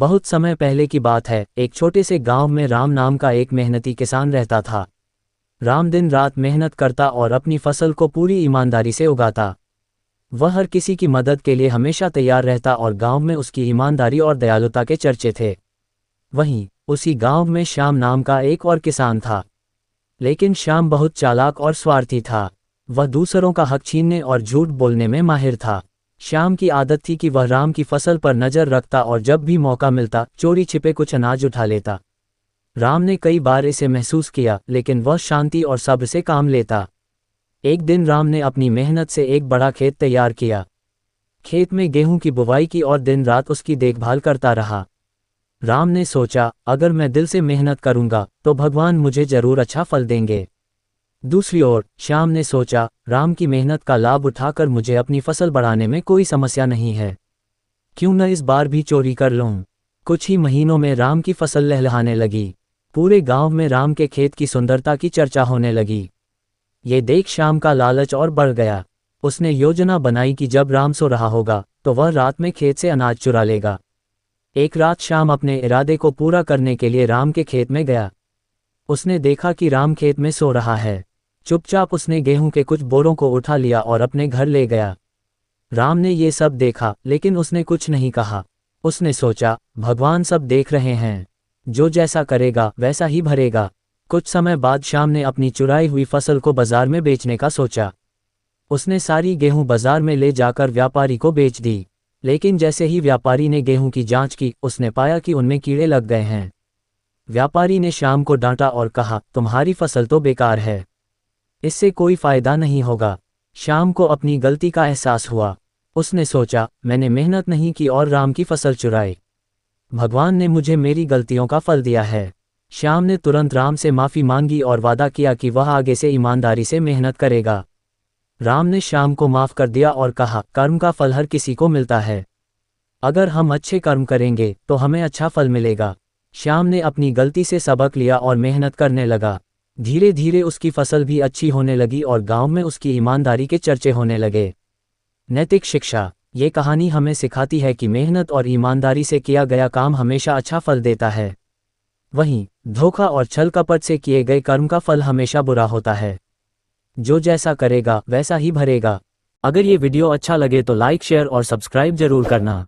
बहुत समय पहले की बात है। एक छोटे से गांव में राम नाम का एक मेहनती किसान रहता था। राम दिन रात मेहनत करता और अपनी फसल को पूरी ईमानदारी से उगाता। वह हर किसी की मदद के लिए हमेशा तैयार रहता और गांव में उसकी ईमानदारी और दयालुता के चर्चे थे। वहीं उसी गांव में श्याम नाम का एक और किसान था। लेकिन श्याम बहुत चालाक और स्वार्थी था। वह दूसरों का हक छीनने और झूठ बोलने में माहिर था। श्याम की आदत थी कि वह राम की फसल पर नजर रखता और जब भी मौका मिलता चोरी छिपे कुछ अनाज उठा लेता। राम ने कई बार इसे महसूस किया, लेकिन वह शांति और सब्र से काम लेता। एक दिन राम ने अपनी मेहनत से एक बड़ा खेत तैयार किया। खेत में गेहूं की बुवाई की और दिन रात उसकी देखभाल करता रहा। राम ने सोचा, अगर मैं दिल से मेहनत करूंगा तो भगवान मुझे जरूर अच्छा फल देंगे। दूसरी ओर श्याम ने सोचा, राम की मेहनत का लाभ उठाकर मुझे अपनी फसल बढ़ाने में कोई समस्या नहीं है। क्यों न इस बार भी चोरी कर लूं। कुछ ही महीनों में राम की फसल लहलहाने लगी। पूरे गांव में राम के खेत की सुंदरता की चर्चा होने लगी। ये देख श्याम का लालच और बढ़ गया। उसने योजना बनाई कि जब राम सो रहा होगा तो वह रात में खेत से अनाज चुरा लेगा। एक रात श्याम अपने इरादे को पूरा करने के लिए राम के खेत में गया। उसने देखा कि राम खेत में सो रहा है। चुपचाप उसने गेहूं के कुछ बोरों को उठा लिया और अपने घर ले गया। राम ने ये सब देखा, लेकिन उसने कुछ नहीं कहा। उसने सोचा, भगवान सब देख रहे हैं, जो जैसा करेगा वैसा ही भरेगा। कुछ समय बाद श्याम ने अपनी चुराई हुई फसल को बाजार में बेचने का सोचा। उसने सारी गेहूं बाजार में ले जाकर व्यापारी को बेच दी। लेकिन जैसे ही व्यापारी ने गेहूं की जांच की, उसने पाया कि उनमें कीड़े लग गए हैं। व्यापारी ने श्याम को डांटा और कहा, तुम्हारी फसल तो बेकार है, इससे कोई फायदा नहीं होगा। श्याम को अपनी गलती का एहसास हुआ। उसने सोचा, मैंने मेहनत नहीं की और राम की फसल चुराई। भगवान ने मुझे मेरी गलतियों का फल दिया है। श्याम ने तुरंत राम से माफ़ी मांगी और वादा किया कि वह आगे से ईमानदारी से मेहनत करेगा। राम ने श्याम को माफ़ कर दिया और कहा, कर्म का फल हर किसी को मिलता है। अगर हम अच्छे कर्म करेंगे तो हमें अच्छा फल मिलेगा। श्याम ने अपनी गलती से सबक लिया और मेहनत करने लगा। धीरे धीरे उसकी फसल भी अच्छी होने लगी और गांव में उसकी ईमानदारी के चर्चे होने लगे। नैतिक शिक्षा। ये कहानी हमें सिखाती है कि मेहनत और ईमानदारी से किया गया काम हमेशा अच्छा फल देता है। वहीं धोखा और छल कपट से किए गए कर्म का फल हमेशा बुरा होता है। जो जैसा करेगा वैसा ही भरेगा। अगर ये वीडियो अच्छा लगे तो लाइक, शेयर और सब्सक्राइब जरूर करना।